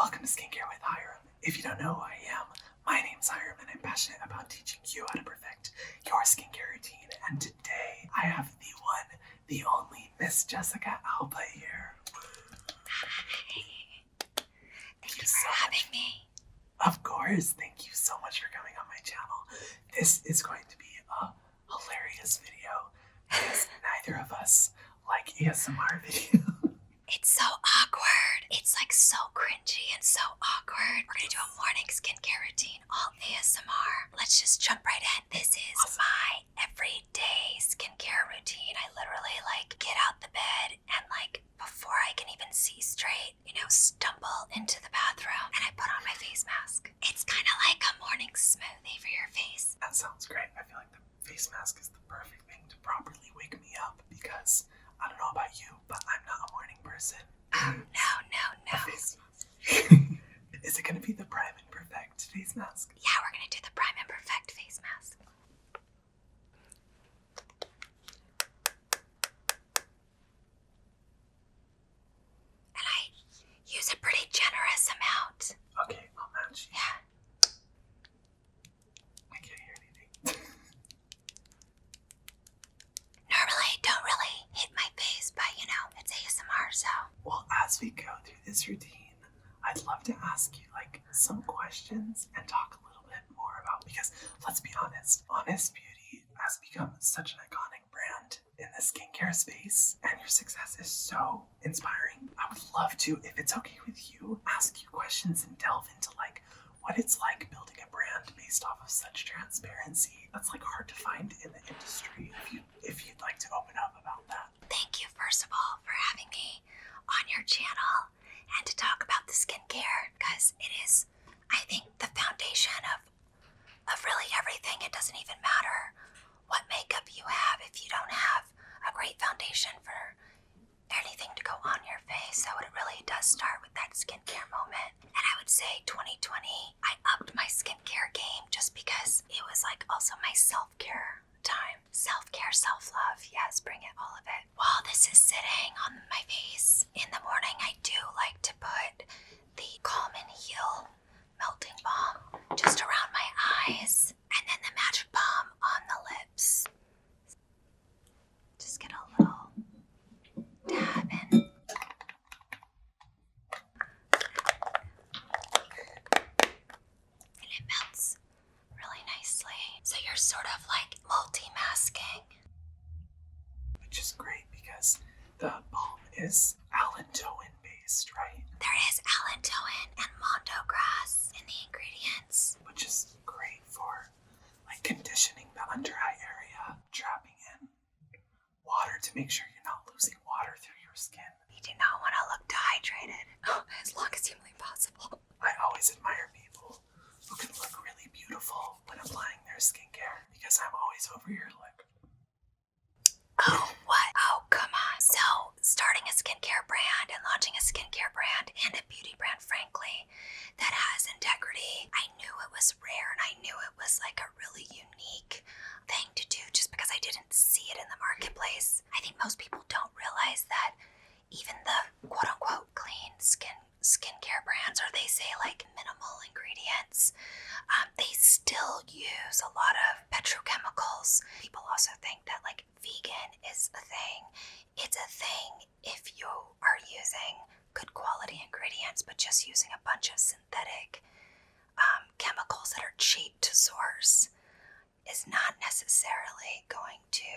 Welcome to Skincare with Hyram. If you don't know who I am, my name's Hyram and I'm passionate about teaching you how to perfect your skincare routine. And today I have the one, the only Miss Jessica Alba here. Hi. Thank you for having me. Of course. Thank you so much for coming on my channel. This is going to be a hilarious video because neither of us like ASMR videos. It's so awkward. It's like so cringy and so awkward. We're gonna do a morning skincare routine, all ASMR. Let's just jump right in. This is my everyday skincare routine. I literally get out the bed and before I can even see straight, stumble into the bathroom and I put on my face mask. It's kind of like a morning smoothie for your face. That sounds great. I feel like the face mask is the perfect thing to properly wake me up because I don't know about you, but I'm not a morning person. No. Face mask. Is it going to be the Prime and Perfect face mask? Yeah, we're going to do the Prime and Perfect face mask. And I use a pretty generous amount. Okay, I'll match you. Yeah. I can't hear anything. Normally, don't really hit my face, but it's ASMR, so. Well, as we go through this routine, I'd love to ask you some questions and talk a little bit more about, because let's be honest, Honest Beauty has become such an iconic brand in the skincare space and your success is so inspiring. I would love to, if it's okay with you, ask you questions and delve into what it's like building a brand based off of such transparency. That's hard to find in the industry. If you'd like to open up about that. Thank you, first of all, for having me on your channel and to talk about the skincare, because it is, I think, the foundation of really everything. It doesn't even matter what makeup you have if you don't have a great foundation for anything to go on your face. So it really does start with that skincare moment. And I would say 2020, I upped my skincare game just because it was also my self-care time. Self-care, self-love, yes, bring it, all of it. While this is sitting on my face in the morning, I do like to put the Calm and Heal melting balm just around my eyes and then the magic balm on the lips. Just get a little dab in. And it melts really nicely. So you're sort of multi-masking. Which is great because the balm is allantoin based, right? There is allantoin and mondo grass in the ingredients. Which is great for conditioning the under eye area, trapping in water to make sure you're not losing water through your skin. You do not want to look dehydrated as long as humanly possible. I always admire people who can look really beautiful when applying their skincare because I'm always over here Oh, what? Oh, come on. So, starting a skincare brand and launching a skincare brand and a beauty brand, frankly, that has integrity, I knew it was rare and I knew it was a really unique thing to do just because I didn't see it in the marketplace. I think most people don't realize that even the quote-unquote clean skincare brands, or they say minimal ingredients, they still use a lot of petrochemicals. People also think that vegan is a thing. It's a thing if you are using good quality ingredients, but just using a bunch of synthetic chemicals that are cheap to source is not necessarily going to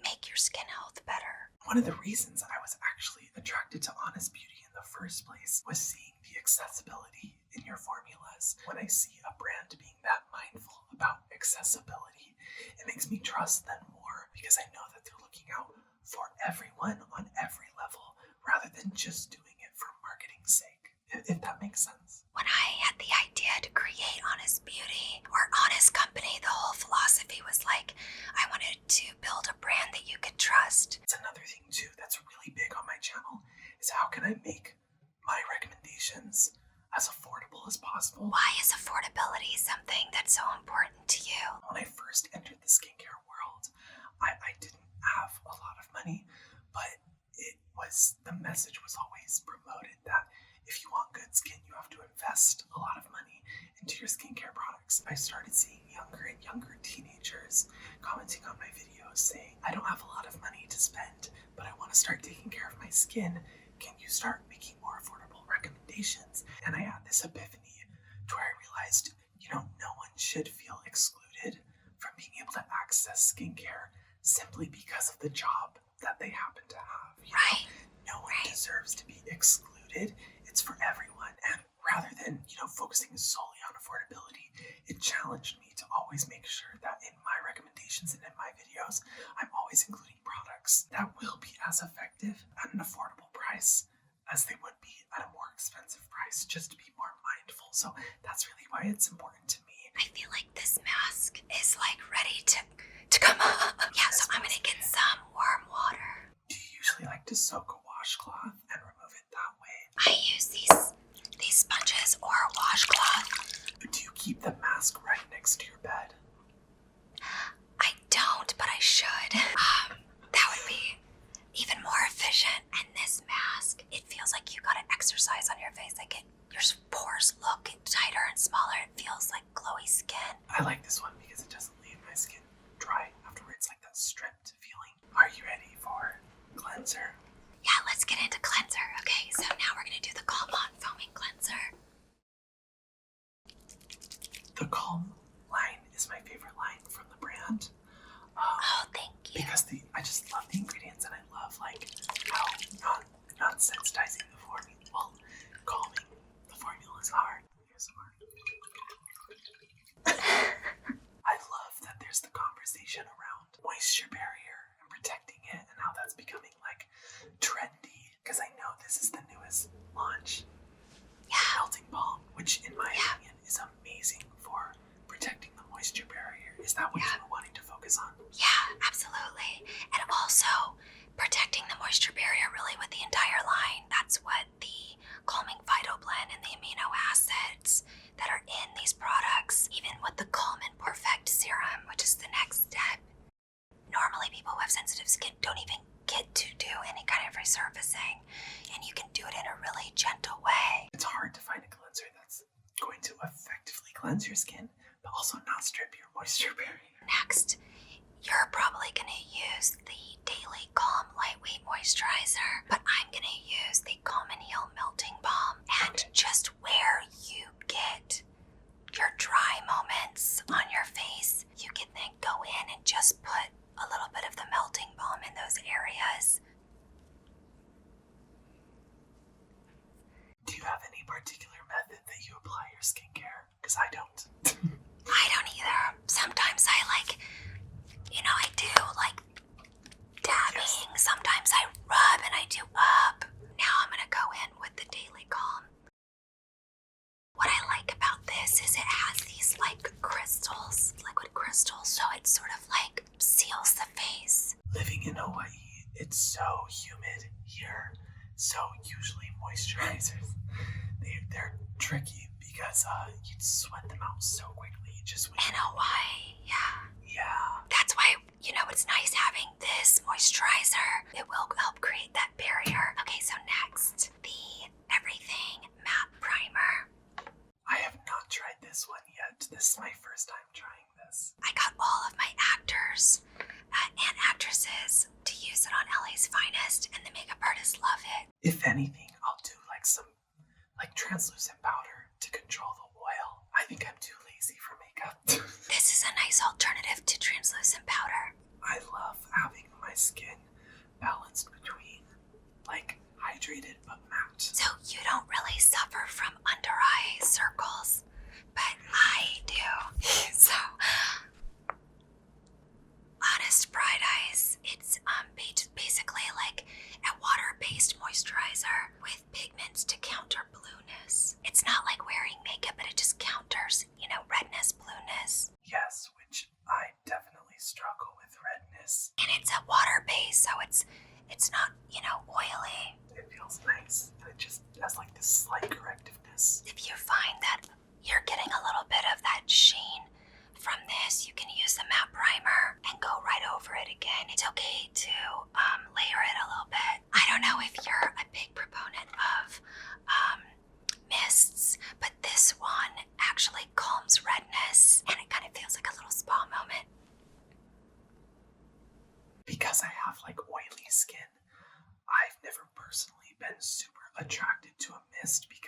make your skin health better. One of the reasons I was actually attracted to Honest Beauty in the first place was seeing the accessibility in your formulas. When I see a brand being that mindful about accessibility, it makes me trust them more because I know that they're looking out for everyone on every level rather than just doing it for marketing's sake, if that makes sense. When I had the idea to create Honest Beauty or Honest Company, the whole philosophy was I wanted to build a brand that you could trust. It's another thing too that's really big on my channel is how can I make my recommendations as affordable as possible. Why is affordability something that's so important to you? When I first entered the skincare world, I didn't have a lot of money, but the message was always promoted that if you want good skin, you I started seeing younger and younger teenagers commenting on my videos saying, I don't have a lot of money to spend, but I want to start taking care of my skin. Can you start making more affordable recommendations? And I had this epiphany to where I realized, no one should feel excluded from being able to access skincare simply because of the job that they happen to have. Right. No one deserves to be excluded. It's for everyone. And rather than, focusing solely on affordability, it challenged me to always make sure that in my recommendations and in my videos, I'm always including products that will be as effective at an affordable price as they would be at a more expensive price, just to be more mindful. So that's really why it's important to me. I feel like this mask is like ready to come up. Yeah, so I'm gonna get some warm water. Do you usually like to soak a washcloth and remove it that way? I use these sponges or a washcloth. Do you keep the mask right next to your bed? I don't, but I should. That would be even more efficient. And this mask, it feels like you gotta exercise on your face. Like your pores look tighter and smaller. It feels like glowy skin. I like this one because it doesn't leave my skin dry afterwards, like that stripped feeling. Are you ready for cleanser? Yeah, let's get into cleanser. Okay, so now we're gonna do the Calm On Foaming Cleanser. The Calm line is my favorite line from the brand. Oh, thank you. Because I just love the ingredients, and I love how not sensitizing the formula. Well, calming the formula is hard. I love that there's the conversation around moisture barrier and protecting it, and how that's becoming like trendy. Because I know this is the newest launch. Yeah. Melting balm, which in my opinion is amazing for protecting the moisture barrier. Is that what you were wanting to focus on? Yeah, absolutely. And also protecting the moisture barrier really with the entire line. That's what the calming phytoblend and the amino acids that are in these products, even with the Calm and Perfect serum, which is the next step. Normally people who have sensitive skin don't even get to do any kind of resurfacing, and you can do it in a really gentle way. It's hard to find a cleanser that's going to effectively cleanse your skin, but also not strip your moisture barrier. Next, you're probably going to use the Daily Calm Lightweight Moisturizer, but I'm going to use the Calm and Heal Melting Balm. And just where you get your dry moments on your face, you can then go in and just put a little bit of the melting balm in those areas. Do you have any particular method that you apply your skincare? Because I don't. I don't either. Sometimes I I do like dabbing. Yes. Sometimes I rub and I do up. Now I'm gonna go in with the Daily Calm. What I like about this is it has these crystals, liquid crystals, so it sort of seals the face. Living in Hawaii, it's so humid here. So usually moisturizers, they're tricky because you'd sweat them out so quickly. Just when in Hawaii, yeah. Yeah. That's why, it's nice having this moisturizer. It will help create that barrier. Okay, so next, the Everything Matte Primer. I have not tried this one yet. This is my first time trying this. I got all of my actors and actresses to use it on LA's Finest, and the makeup artists love it. If anything, I'll do some translucent powder to control the oil. I think I'm too lazy for makeup. This is a nice alternative to translucent powder. I love having my skin balanced between hydrated but matte. So you don't really suffer from under eye circles, but I do. So Honest Bright Eyes, it's basically like a water-based moisturizer with pigments to counter blueness. It's not like wearing makeup, but it just counters, redness, blueness. Yes, which I definitely struggle with redness. And it's a water-based, so it's not, oily. It feels nice. And it just has this slight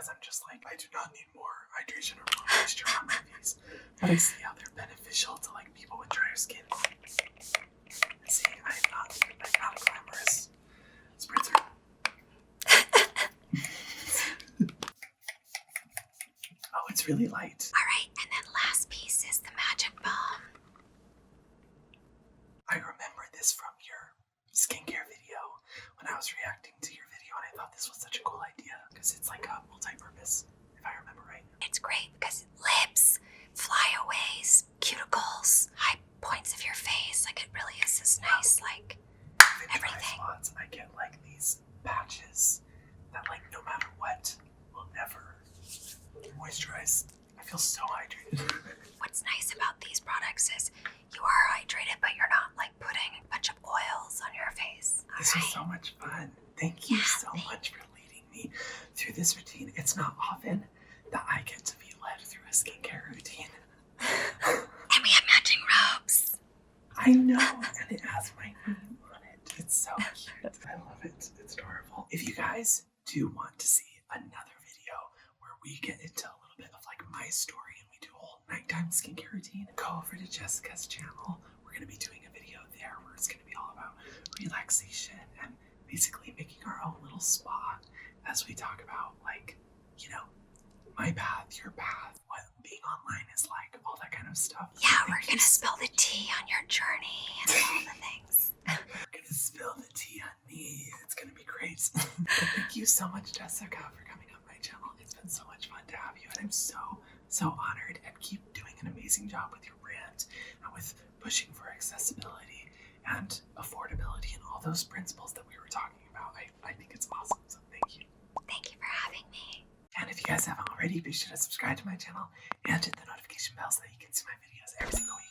because I'm just like, I do not need more hydration or more moisture on my face. But I see how they're beneficial to like people with drier skin. See, I'm not a glamorous spritzer. Oh, it's really light. All right, and then last piece is the magic balm. I remember this from your skincare video when I was reacting to your video, and I thought this was such a cool idea because it's like a multi-purpose, if I remember right. It's great because lips, flyaways, cuticles, high points of your face, like it really is this nice, like, everything. Spots, I get like these patches that like no matter what will never moisturize. I feel so hydrated. What's nice about these products is you are hydrated, but you're not like putting a bunch of oils on your face. This was so much fun. Thank you so much for leading me through this routine. It's not often that I get to be led through a skincare routine. And we have matching robes. I know, and it has my name on it. It's so cute. I love it. It's adorable. If you guys do want to see another video where we get into a little bit of like my story and we do a whole nighttime skincare routine, go over to Jessica's channel. We're going to be doing a video there where it's going to be all about relaxation and basically making our own little spa as we talk about like, you know, my path, your path, what being online is like, all that kind of stuff. Yeah, we're going to spill the tea on your journey and all the things. We're going to spill the tea on me. It's going to be great. Thank you so much, Jessica, for coming on my channel. It's been so much fun to have you, and I'm so honored, and keep doing an amazing job with your brand and with pushing for accessibility and affordability and all those principles that we were talking about. I think it's awesome, so thank you. Thank you for having me. And if you guys haven't already, be sure to subscribe to my channel and hit the notification bell so that you can see my videos every single week.